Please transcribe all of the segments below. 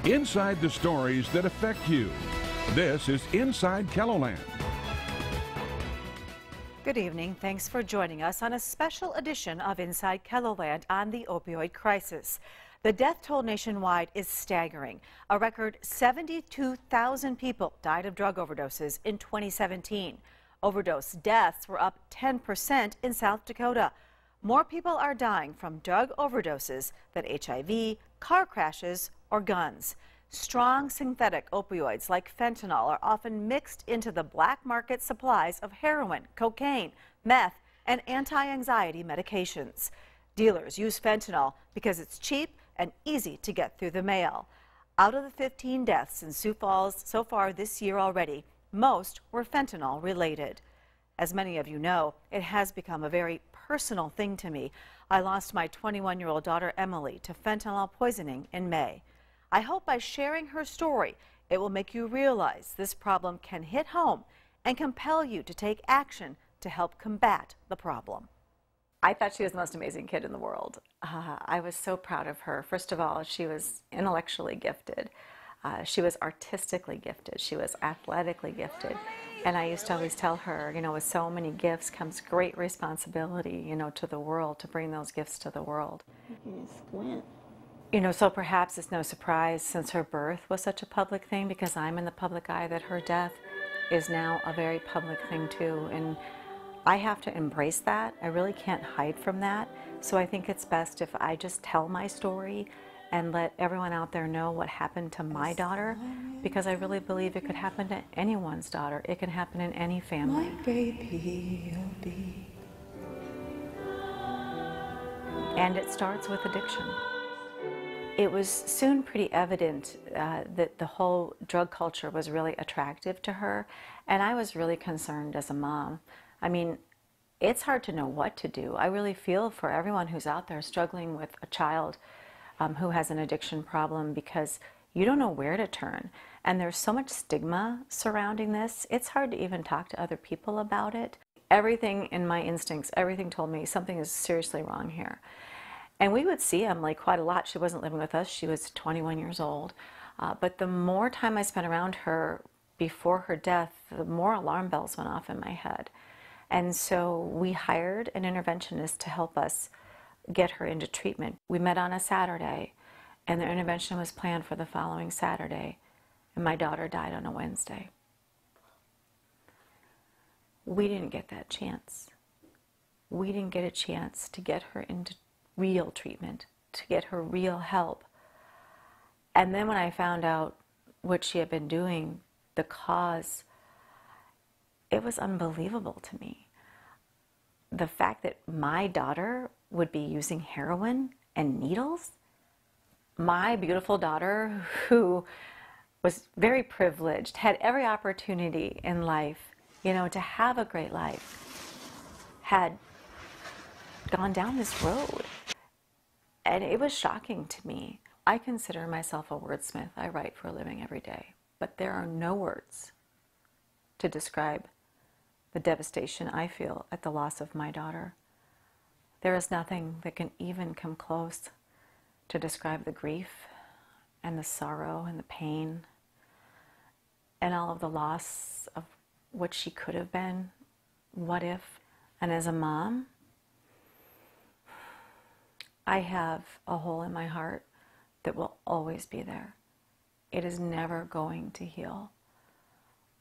Inside the stories that affect you. This is Inside KELOLAND. Good evening. Thanks for joining us on a special edition of Inside KELOLAND on the opioid crisis. The death toll nationwide is staggering. A record 72,000 people died of drug overdoses in 2017. Overdose deaths were up 10% in South Dakota. More people are dying from drug overdoses than HIV, car crashes, or guns. Strong synthetic opioids like fentanyl are often mixed into the black market supplies of heroin, cocaine, meth, and anti-anxiety medications. Dealers use fentanyl because it's cheap and easy to get through the mail. Out of the 15 deaths in Sioux Falls so far this year already, most were fentanyl related. As many of you know, it has become a very personal thing to me. I lost my 21-year-old daughter Emily to fentanyl poisoning in May. I hope by sharing her story, it will make you realize this problem can hit home and compel you to take action to help combat the problem. I thought she was the most amazing kid in the world. I was so proud of her. First of all, she was intellectually gifted. She was artistically gifted. She was athletically gifted. And I used to always tell her, you know, with so many gifts comes great responsibility, you know, to the world, to bring those gifts to the world. You know, so perhaps it's no surprise since her birth was such a public thing, because I'm in the public eye, that her death is now a very public thing too. And I have to embrace that. I really can't hide from that. So I think it's best if I just tell my story and let everyone out there know what happened to my daughter, because I really believe it could happen to anyone's daughter. It can happen in any family. And it starts with addiction. It was soon pretty evident that the whole drug culture was really attractive to her, and I was really concerned as a mom. I mean, it's hard to know what to do. I really feel for everyone who's out there struggling with a child who has an addiction problem, because you don't know where to turn. And there's so much stigma surrounding this. It's hard to even talk to other people about it. Everything in my instincts, everything told me something is seriously wrong here. And we would see Emily quite a lot. She wasn't living with us. She was 21 years old. But the more time I spent around her before her death, the more alarm bells went off in my head. And so we hired an interventionist to help us get her into treatment. We met on a Saturday, and the intervention was planned for the following Saturday, and my daughter died on a Wednesday. We didn't get that chance. We didn't get a chance to get her into real treatment, to get her real help. And then when I found out what she had been doing, the cause, it was unbelievable to me. The fact that my daughter would be using heroin and needles, my beautiful daughter, who was very privileged, had every opportunity in life, you know, to have a great life, had gone down this road. And it was shocking to me. I consider myself a wordsmith. I write for a living every day. But there are no words to describe the devastation I feel at the loss of my daughter. There is nothing that can even come close to describe the grief and the sorrow and the pain and all of the loss of what she could have been, what if. And as a mom, I have a hole in my heart that will always be there. It is never going to heal.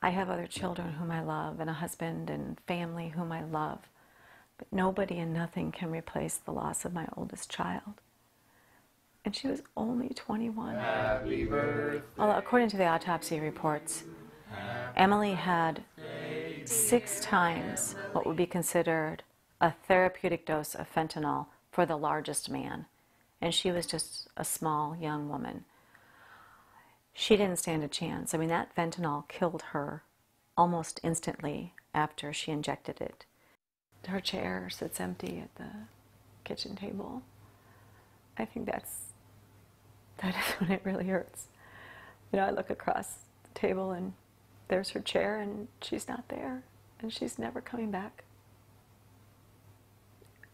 I have other children whom I love, and a husband and family whom I love, but nobody and nothing can replace the loss of my oldest child. And she was only 21. Happy birthday. Well, according to the autopsy reports, Emily had 6 times what would be considered a therapeutic dose of fentanyl for the largest man, and she was just a small young woman. She didn't stand a chance. I mean, that fentanyl killed her almost instantly after she injected it. Her chair sits empty at the kitchen table. I think that is when it really hurts. You know, I look across the table and there's her chair and she's not there, and she's never coming back.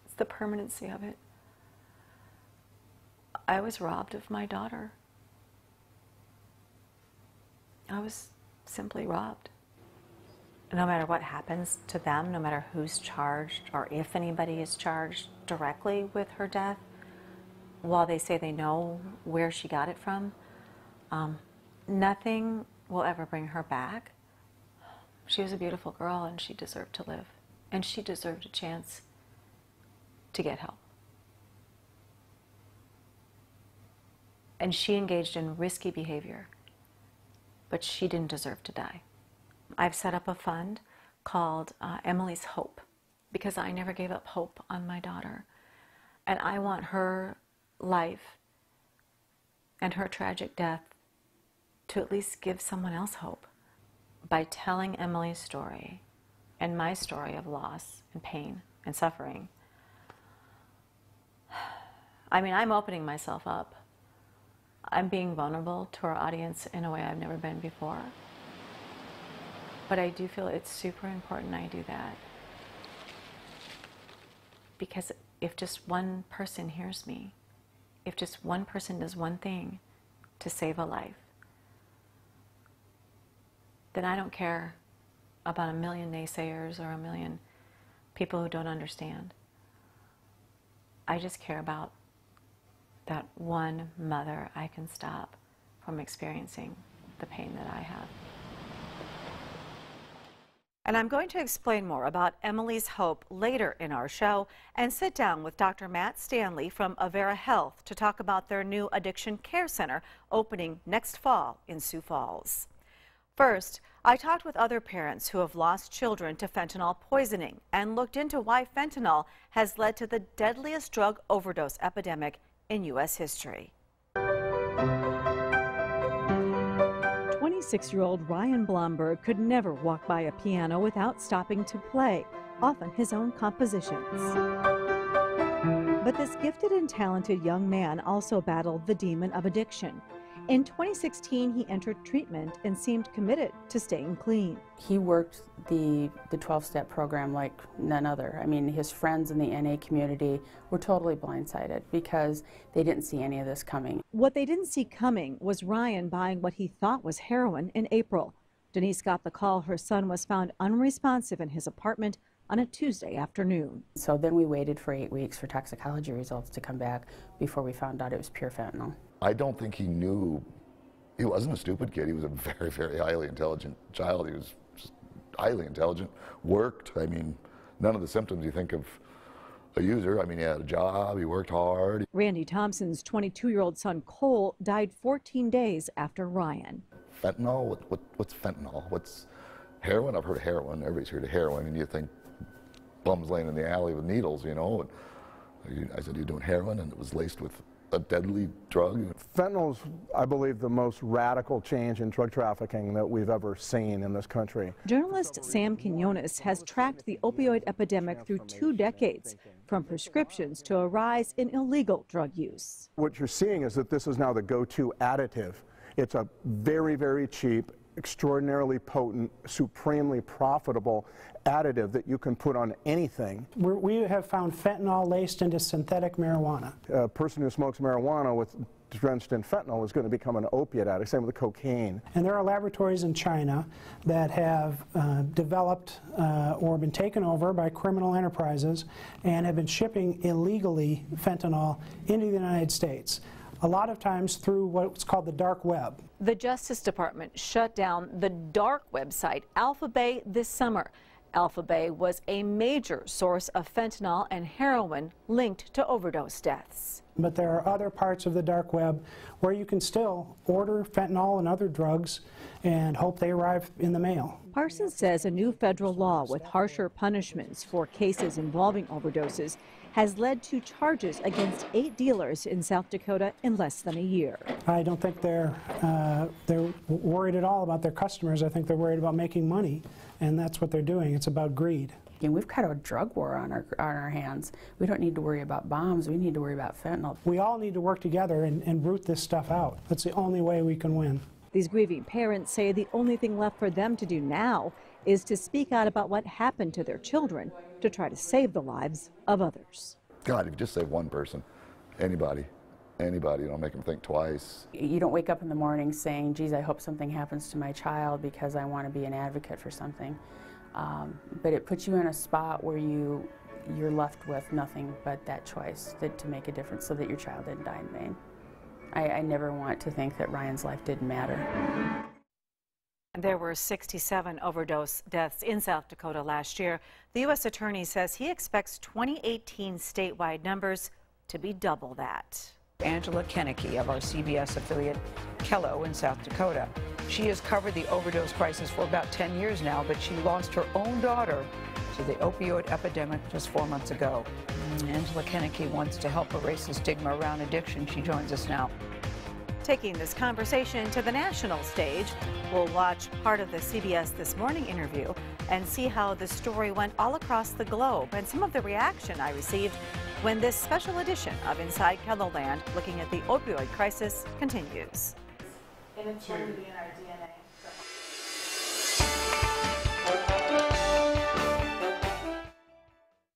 It's the permanency of it. I was robbed of my daughter. I was simply robbed. No matter what happens to them, no matter who's charged or if anybody is charged directly with her death, while they say they know where she got it from, nothing will ever bring her back. She was a beautiful girl and she deserved to live. And she deserved a chance to get help. And she engaged in risky behavior, but she didn't deserve to die. I've set up a fund called Emily's Hope, because I never gave up hope on my daughter. And I want her life and her tragic death to at least give someone else hope. By telling Emily's story and my story of loss and pain and suffering, I mean, I'm opening myself up. I'm being vulnerable to our audience in a way I've never been before. But I do feel it's super important I do that. Because if just one person hears me, if just one person does one thing to save a life, then I don't care about a million naysayers or a million people who don't understand. I just care about that one mother I can stop from experiencing the pain that I have. And I'm going to explain more about Emily's Hope later in our show and sit down with Dr. Matt Stanley from Avera Health to talk about their new addiction care center opening next fall in Sioux Falls. First, I talked with other parents who have lost children to fentanyl poisoning and looked into why fentanyl has led to the deadliest drug overdose epidemic in U.S. history. 26-year-old Ryan Blomberg could never walk by a piano without stopping to play, often his own compositions. But this gifted and talented young man also battled the demon of addiction. In 2016, he entered treatment and seemed committed to staying clean. He worked the 12-step program like none other. I mean, his friends in the NA community were totally blindsided because they didn't see any of this coming. What they didn't see coming was Ryan buying what he thought was heroin in April. Denise got the call her son was found unresponsive in his apartment on a Tuesday afternoon. So then we waited for 8 weeks for toxicology results to come back before we found out it was pure fentanyl. I don't think he knew. He wasn't a stupid kid. He was a very, very highly intelligent child. He was just highly intelligent, worked. I mean, none of the symptoms you think of a user. I mean, he had a job, he worked hard. Randy Thompson's 22-year-old son, Cole, died 14 days after Ryan. Fentanyl? What's fentanyl? What's heroin? I've heard of heroin. Everybody's heard of heroin. And you think bums laying in the alley with needles, you know. And I said, you're doing heroin, and it was laced with a deadly drug. Fentanyl is, I believe, the most radical change in drug trafficking that we've ever seen in this country. Journalist Sam Quinones has tracked the opioid epidemic through 2 decades, from prescriptions to a rise in illegal drug use. What you're seeing is that this is now the go-to additive. It's a very, very cheap, extraordinarily potent, supremely profitable additive that you can put on anything. We have found fentanyl laced into synthetic marijuana. A person who smokes marijuana drenched in fentanyl is going to become an opiate addict, same with the cocaine. And there are laboratories in China that have developed or been taken over by criminal enterprises and have been shipping illegally fentanyl into the United States, a lot of times through what's called the dark web. The Justice Department shut down the dark website Alphabay this summer. Alphabay was a major source of fentanyl and heroin linked to overdose deaths. But there are other parts of the dark web where you can still order fentanyl and other drugs and hope they arrive in the mail. Parsons says a new federal law with harsher punishments for cases involving overdoses has led to charges against 8 dealers in South Dakota in less than a year. I don't think they're worried at all about their customers. I think they're worried about making money, and that's what they're doing. It's about greed. And we've got a drug war on our hands. We don't need to worry about bombs. We need to worry about fentanyl. We all need to work together and root this stuff out. That's the only way we can win. These grieving parents say the only thing left for them to do now is to speak out about what happened to their children to try to save the lives of others. God, if you just save one person, anybody, anybody, make them think twice. You don't wake up in the morning saying, geez, I hope something happens to my child because I want to be an advocate for something. But it puts you in a spot where you're left with nothing but that choice to make a difference so that your child didn't die in vain. I never want to think that Ryan's life didn't matter. There were 67 overdose deaths in South Dakota last year. The U.S. Attorney says he expects 2018 statewide numbers to be double that. Angela Kenickie of our CBS affiliate KELO in South Dakota. She has covered the overdose crisis for about 10 years now, but she lost her own daughter to the opioid epidemic just 4 months ago. Angela Kenickie wants to help erase the stigma around addiction. She joins us now. Taking this conversation to the national stage, we'll watch part of the CBS This Morning interview and see how the story went all across the globe and some of the reaction I received when this special edition of Inside KELOLAND, looking at the opioid crisis, continues. And it's going to be in our DNA.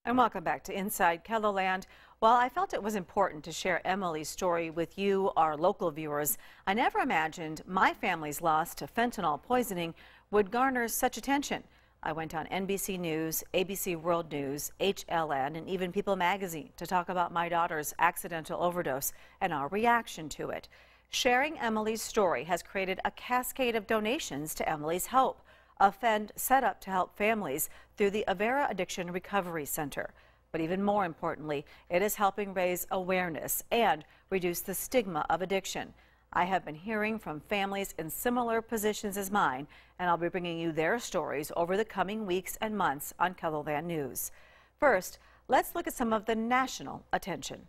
And welcome back to Inside KELOLAND. While I felt it was important to share Emily's story with you, our local viewers, I never imagined my family's loss to fentanyl poisoning would garner such attention. I went on NBC News, ABC World News, HLN, and even People magazine to talk about my daughter's accidental overdose and our reaction to it. Sharing Emily's story has created a cascade of donations to Emily's Help, a fund set up to help families through the Avera Addiction Recovery Center. But even more importantly, it is helping raise awareness and reduce the stigma of addiction. I have been hearing from families in similar positions as mine, and I'll be bringing you their stories over the coming weeks and months on KELOLAND News. First, let's look at some of the national attention.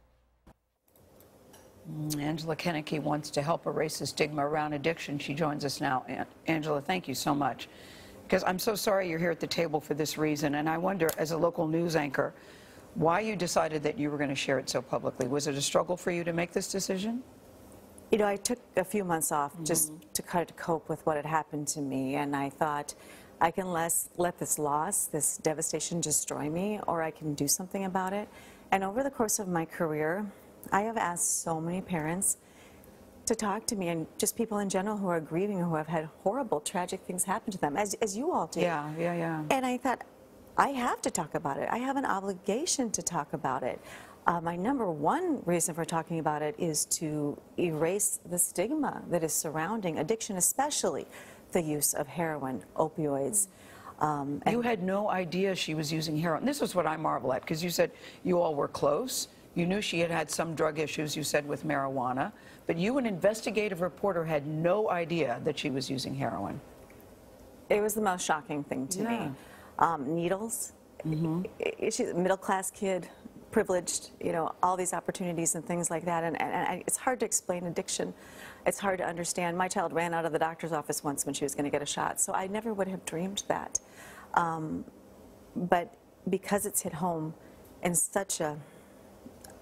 Angela Kenickie wants to help erase the stigma around addiction. She joins us now. Angela, thank you so much. Because I'm so sorry you're here at the table for this reason, and I wonder, as a local news anchor, why you decided that you were going to share it so publicly. Was it a struggle for you to make this decision? You know, I took a few months off just to kind of cope with what had happened to me, and I thought I can let this loss, this devastation destroy me, or I can do something about it. And over the course of my career, I have asked so many parents to talk to me, and just people in general who are grieving, who have had horrible, tragic things happen to them, as you all do. Yeah. And I thought, I have to talk about it. I have an obligation to talk about it. My number one reason for talking about it is to erase the stigma that is surrounding addiction, especially the use of heroin, opioids. You had no idea she was using heroin. This is what I marvel at, because you said you all were close. You knew she had had some drug issues, you said, with marijuana. But you, an investigative reporter, had no idea that she was using heroin. It was the most shocking thing to me. Needles. She's a middle-class kid, privileged, you know, all these opportunities and things like that. And it's hard to explain addiction. It's hard to understand. My child ran out of the doctor's office once when she was going to get a shot, so I never would have dreamed that. But because it's hit home in such an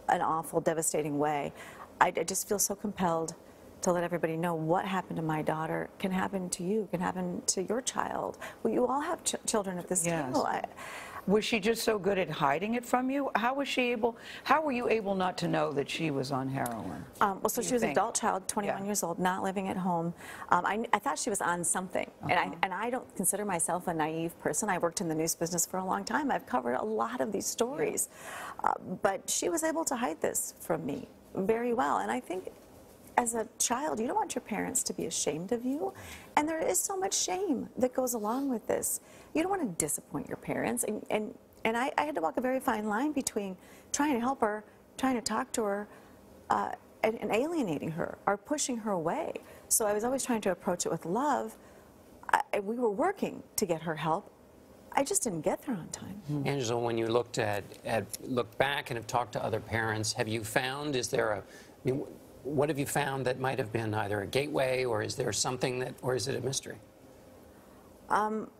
awful, devastating way, I just feel so compelled to let everybody know what happened to my daughter can happen to you, can happen to your child. Well, you all have children at this table. Was she just so good at hiding it from you? How was she able? How were you able not to know that she was on heroin? Well, so she was an adult child, 21 years old, not living at home. I thought she was on something, and I don't consider myself a naive person. I worked in the news business for a long time. I've covered a lot of these stories, but she was able to hide this from me very well. And I think, as a child, you don't want your parents to be ashamed of you, and there is so much shame that goes along with this. You don't want to disappoint your parents, and I had to walk a very fine line between trying to help her, trying to talk to her, and alienating her or pushing her away. So I was always trying to approach it with love. We were working to get her help. I just didn't get there on time. Angela, when you look back and have talked to other parents, have you found, what have you found that might have been either a gateway, or is there something that, or is it a mystery?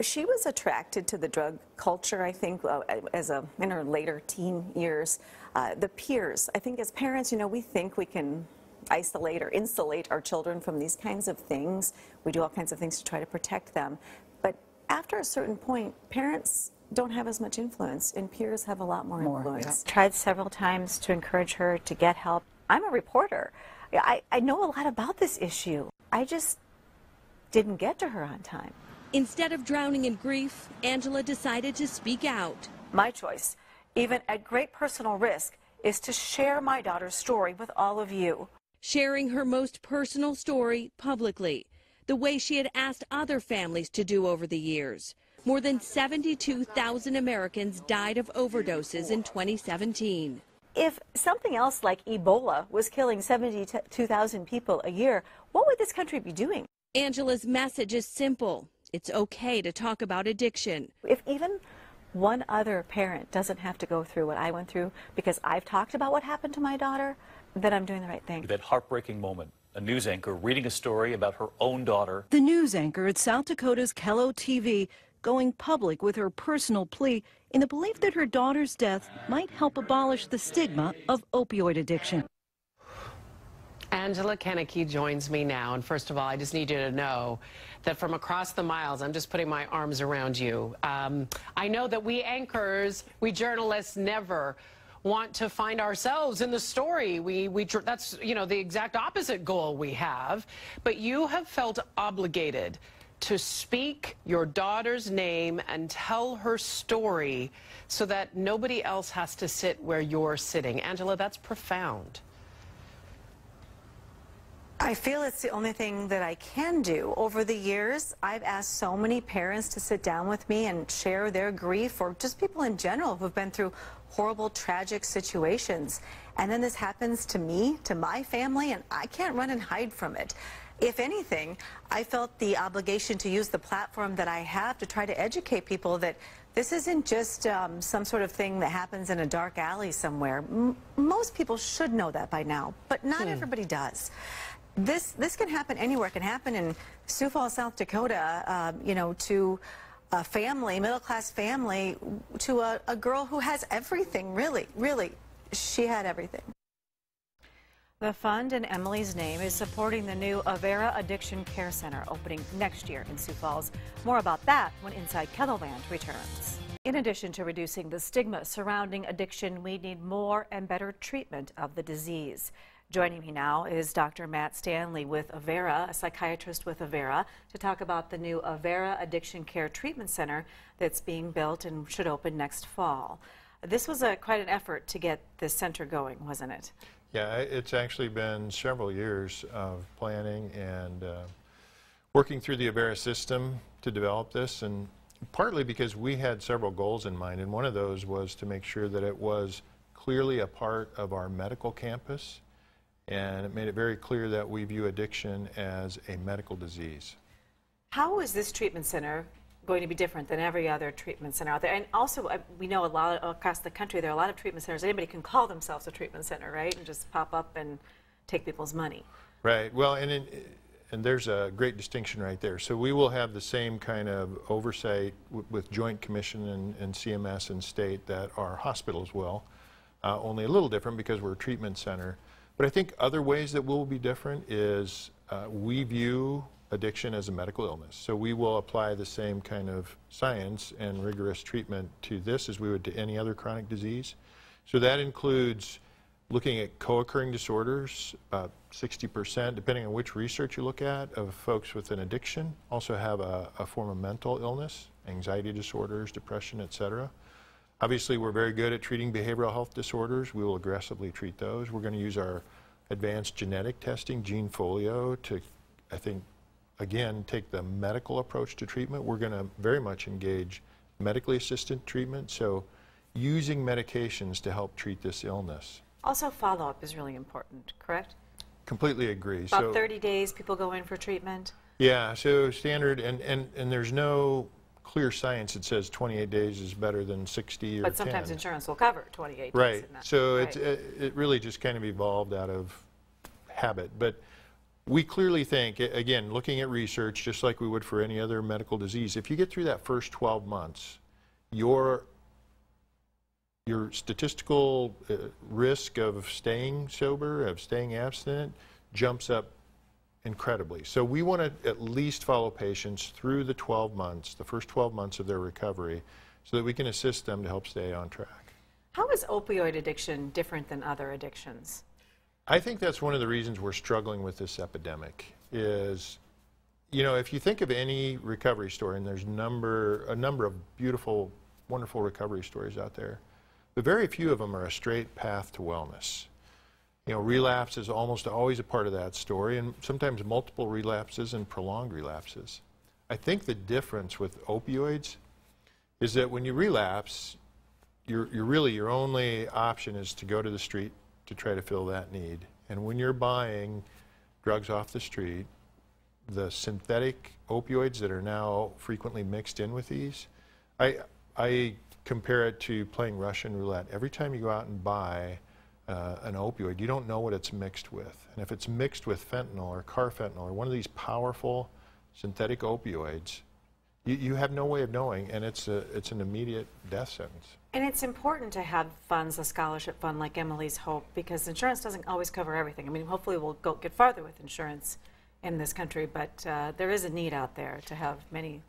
She was attracted to the drug culture, I think, in her later teen years. The peers, I think as parents, you know, we think we can isolate or insulate our children from these kinds of things. We do all kinds of things to try to protect them. But after a certain point, parents don't have as much influence, and peers have a lot more influence. Tried several times to encourage her to get help. I'm a reporter. I know a lot about this issue. I just didn't get to her on time. Instead of drowning in grief, Angela decided to speak out. My choice, even at great personal risk, is to share my daughter's story with all of you. Sharing her most personal story publicly, the way she had asked other families to do over the years. More than 72,000 Americans died of overdoses in 2017. If something else like Ebola was killing 72,000 people a year, what would this country be doing? Angela's message is simple. It's okay to talk about addiction. If even one other parent doesn't have to go through what I went through because I've talked about what happened to my daughter, then I'm doing the right thing. That heartbreaking moment, a news anchor reading a story about her own daughter. The news anchor at South Dakota's KELO TV going public with her personal plea in the belief that her daughter's death might help abolish the stigma of opioid addiction. Angela Kenickie joins me now, and first of all, I just need you to know that from across the miles, I'm just putting my arms around you. I know that we anchors, we journalists never want to find ourselves in the story. That's, you know, the exact opposite goal we have, but you have felt obligated to speak your daughter's name and tell her story so that nobody else has to sit where you're sitting. Angela, that's profound. I feel it's the only thing that I can do. Over the years, I've asked so many parents to sit down with me and share their grief, or just people in general who've been through horrible, tragic situations. And then this happens to me, to my family, and I can't run and hide from it. If anything, I felt the obligation to use the platform that I have to try to educate people that this isn't just some sort of thing that happens in a dark alley somewhere. Most people should know that by now, but not everybody does. This can happen anywhere. It can happen in Sioux Falls, South Dakota, you know, to a family, middle-class family, to a girl who has everything, really. She had everything. The fund in Emily's name is supporting the new Avera Addiction Care Center opening next year in Sioux Falls. More about that when Inside KELOLAND returns. In addition to reducing the stigma surrounding addiction, we need more and better treatment of the disease. Joining me now is Dr. Matt Stanley with Avera, a psychiatrist with Avera, to talk about the new Avera Addiction Care Treatment Center that's being built and should open next fall. This was quite an effort to get this center going, wasn't it? Yeah, it's actually been several years of planning and working through the Avera system to develop this, and partly because we had several goals in mind, and one of those was to make sure that it was clearly a part of our medical campus, and it made it very clear that we view addiction as a medical disease. How is this treatment center going to be different than every other treatment center out there? And also, we know a lot across the country, there are a lot of treatment centers. Anybody can call themselves a treatment center, right? And just pop up and take people's money. Right. Well, and there's a great distinction right there. So we will have the same kind of oversight with Joint Commission and CMS and state that our hospitals will, only a little different because we're a treatment center. But I think other ways that will be different is we view addiction as a medical illness. So we will apply the same kind of science and rigorous treatment to this as we would to any other chronic disease. So that includes looking at co-occurring disorders. 60%, depending on which research you look at, of folks with an addiction also have a form of mental illness, anxiety disorders, depression, etc. Obviously, we're very good at treating behavioral health disorders. We will aggressively treat those. We're going to use our advanced genetic testing, GeneFolio, to, I think, again, take the medical approach to treatment. We're going to very much engage medically assisted treatment, so using medications to help treat this illness. Also, follow-up is really important, correct? Completely agree. About 30 days people go in for treatment? Yeah, so standard, and there's no clear science that says 28 days is better than 60 or 10. But sometimes insurance will cover 28 days. Right, so right. it really just kind of evolved out of habit. But we clearly think, again, looking at research, just like we would for any other medical disease, if you get through that first 12 months, your statistical risk of staying sober, of staying abstinent, jumps up incredibly. So we want to at least follow patients through the 12 months, the first 12 months of their recovery, so that we can assist them to help stay on track. How is opioid addiction different than other addictions? I think that's one of the reasons we're struggling with this epidemic is, you know, if you think of any recovery story, and there's a number of beautiful, wonderful recovery stories out there, but very few of them are a straight path to wellness. You know, relapse is almost always a part of that story, and sometimes multiple relapses and prolonged relapses. I think the difference with opioids is that when you relapse, your only option is to go to the street to try to fill that need. And when you're buying drugs off the street, the synthetic opioids that are now frequently mixed in with these, I compare it to playing Russian roulette. Every time you go out and buy an opioid, you don't know what it's mixed with. And if it's mixed with fentanyl or carfentanil or one of these powerful synthetic opioids, you have no way of knowing, and it's an immediate death sentence. And it's important to have funds, a scholarship fund like Emily's Hope, because insurance doesn't always cover everything. I mean, hopefully we'll get farther with insurance in this country, but there is a need out there to have many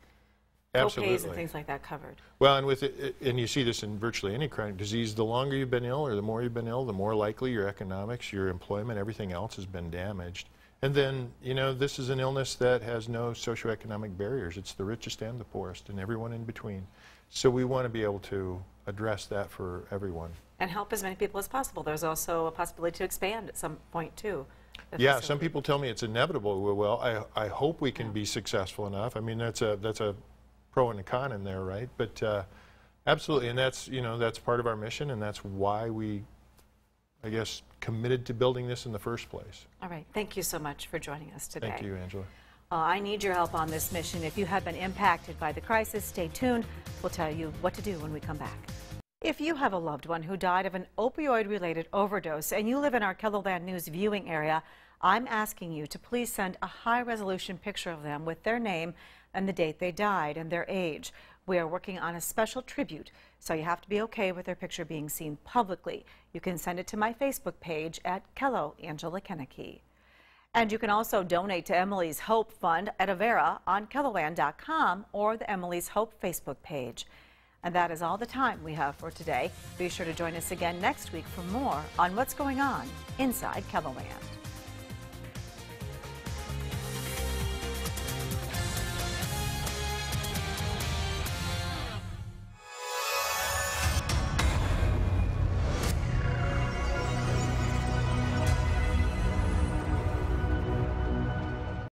co-pays and things like that covered. Well, and you see this in virtually any chronic disease. The longer you've been ill or the more you've been ill, the more likely your economics, your employment, everything else has been damaged. And then, you know, this is an illness that has no socioeconomic barriers. It's the richest and the poorest and everyone in between. So we want to be able to address that for everyone. And help as many people as possible. There's also a possibility to expand at some point, too. Yeah, some people tell me it's inevitable. Well, I hope we can be successful enough. I mean, that's a pro and a con in there, right? But absolutely, and that's, you know, that's part of our mission, and that's why we, I guess, committed to building this in the first place. All right. Thank you so much for joining us today. Thank you, Angela. I need your help on this mission. If you have been impacted by the crisis, stay tuned. We'll tell you what to do when we come back. If you have a loved one who died of an opioid-related overdose and you live in our KELOLAND News viewing area, I'm asking you to please send a high-resolution picture of them with their name and the date they died and their age. We are working on a special tribute, so you have to be okay with their picture being seen publicly. You can send it to my Facebook page at Angela Kenickie. And you can also donate to Emily's Hope Fund at Avera on KELOLAND.com or the Emily's Hope Facebook page. And that is all the time we have for today. Be sure to join us again next week for more on what's going on inside KELOLAND.